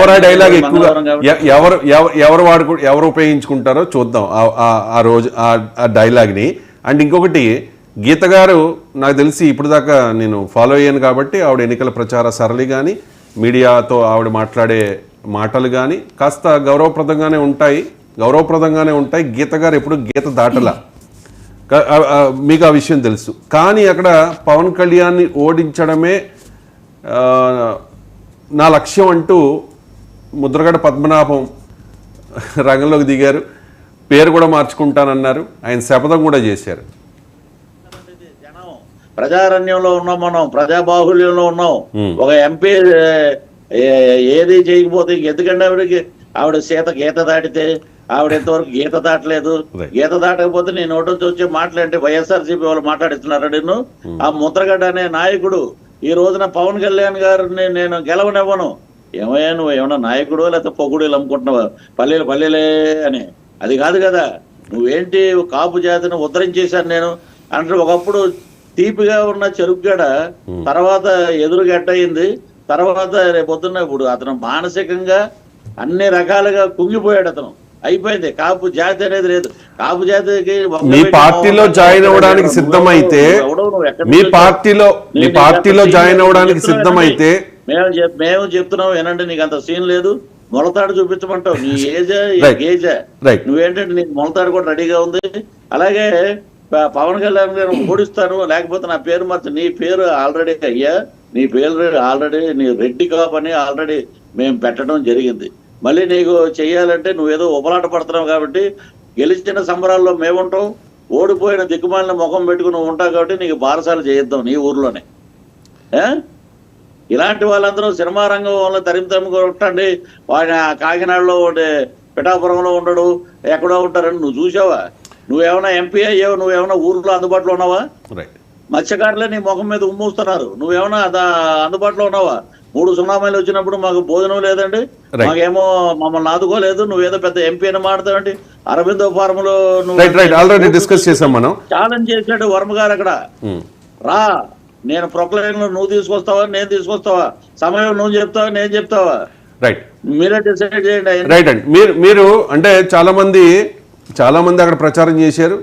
ఎవరు ఆ డైలాగ్ ఎక్కువగా ఎవరు ఉపయోగించుకుంటారో చూద్దాం ఆ రోజు ఆ డైలాగ్ని. అండ్ ఇంకొకటి, గీత గారు నాకు తెలిసి ఇప్పుడు దాకా నేను ఫాలో అయ్యాను కాబట్టి ఆవిడ ఎన్నికల ప్రచార సరళి కానీ మీడియాతో ఆవిడ మాట్లాడే మాటలు కానీ కాస్త గౌరవప్రదంగానే ఉంటాయి. గీత గారు ఎప్పుడు గీత దాటలా, మీకు ఆ విషయం తెలుసు. కానీ అక్కడ పవన్ కళ్యాణ్ని ఓడించడమే నా లక్ష్యం అంటూ ముద్రగడ పద్మనాభం రంగంలోకి దిగారు. పేరు కూడా మార్చుకుంటానన్నారు. ఆయన శపథం కూడా చేశారు. ప్రజారణ్యంలో ఉన్నాం, మనం ప్రజాబాహుల్యంలో ఉన్నాం. ఒక ఎంపీ ఏది చేయకపోతే ఎందుకంటే ఆవిడ గీత దాటితే ఆవిడ ఎంతవరకు గీత దాటలేదు. గీత దాటకపోతే నేను నోటి వచ్చే మాట్లాడితే వైఎస్ఆర్సీపీ వాళ్ళు మాట్లాడిస్తున్నారా నిన్ను? ఆ ముద్రగడ్డ అనే నాయకుడు ఈ రోజున పవన్ కళ్యాణ్ గారిని నేను గెలవనివ్వను. ఏమయ్యా, నువ్వు ఏమన్నా నాయకుడు లేకపోతే పొగుడు అమ్ముకుంటున్నావా? పల్లెలే అని అది కాదు కదా. నువ్వేంటి కాపు జాతిని ఉద్ధరించేశాను నేను అంటే ఒకప్పుడు తీపిగా ఉన్న చెరుకుగడ తర్వాత ఎదురుగడ్డ అయింది. తర్వాత రేపొద్దున్న ఇప్పుడు అతను మానసికంగా అన్ని రకాలుగా కుంగిపోయాడు. అతను అయిపోయింది. కాపు జాతి అనేది లేదు. కాపు జాతికి మీ పార్టీలో జాయిన్ అవ్వడానికి సిద్ధమైతే మేము చెప్తున్నాం వినండి, నీకు అంత సీన్ లేదు. మొలతాడు చూపించమంటావు, నీ ఏజా నువ్వేంటంటే నీకు మొలతాడు కూడా రెడీగా ఉంది. అలాగే పవన్ కళ్యాణ్ గారు ఓడిస్తాను లేకపోతే నా పేరు మార్చి, నీ పేరు ఆల్రెడీ అయ్యా, నీ పేరు ఆల్రెడీ నీ రెడ్డి కాపు అని ఆల్రెడీ మేము పెట్టడం జరిగింది. మళ్ళీ నీకు చెయ్యాలంటే నువ్వేదో ఉపలాట పడుతున్నావు కాబట్టి గెలిచిన సంబరాల్లో మేముంటాం, ఓడిపోయిన దిక్కుమాలిన ముఖం పెట్టుకుని ఉంటావు కాబట్టి నీకు బారసాలు చేయిద్దాం నీ ఊర్లోనే. ఇలాంటి వాళ్ళందరూ సినిమా రంగంలో తరిమి కొట్టండి. వాడి కాకినాడలో పిఠాపురంలో ఉండడు, ఎక్కడో ఉంటారని నువ్వు చూసావా? నువ్వేమన్నా ఎంపీ అయ్యావు? నువ్వేమన్నా ఊర్లో అందుబాటులో ఉన్నావా? మత్స్యకారులే నీ ముఖం మీద ఉమ్మూస్తున్నారు. నువ్వేమన్నా అందుబాటులో ఉన్నావా? 3 సునామీలు వచ్చినప్పుడు మాకు భోజనం లేదండి, మాకేమో మమ్మల్ని ఆదుకోలేదు, నువ్వేదో పెద్ద ఎంపీ అని మాట్లాడతావండి. అరవిందో ఫార్ములో ఛాలెంజ్ చేశాడు వర్మ గారు అక్కడ. రా, నేను ప్రొక్లైన్ నువ్వు తీసుకొస్తావా నేను తీసుకొస్తావా? సమయం నువ్వు చెప్తావా నేను చెప్తావా? మీరే డిసైడ్ చేయండి. రైట్ అండి. మీరు అంటే చాలా మంది అక్కడ ప్రచారం చేశారు.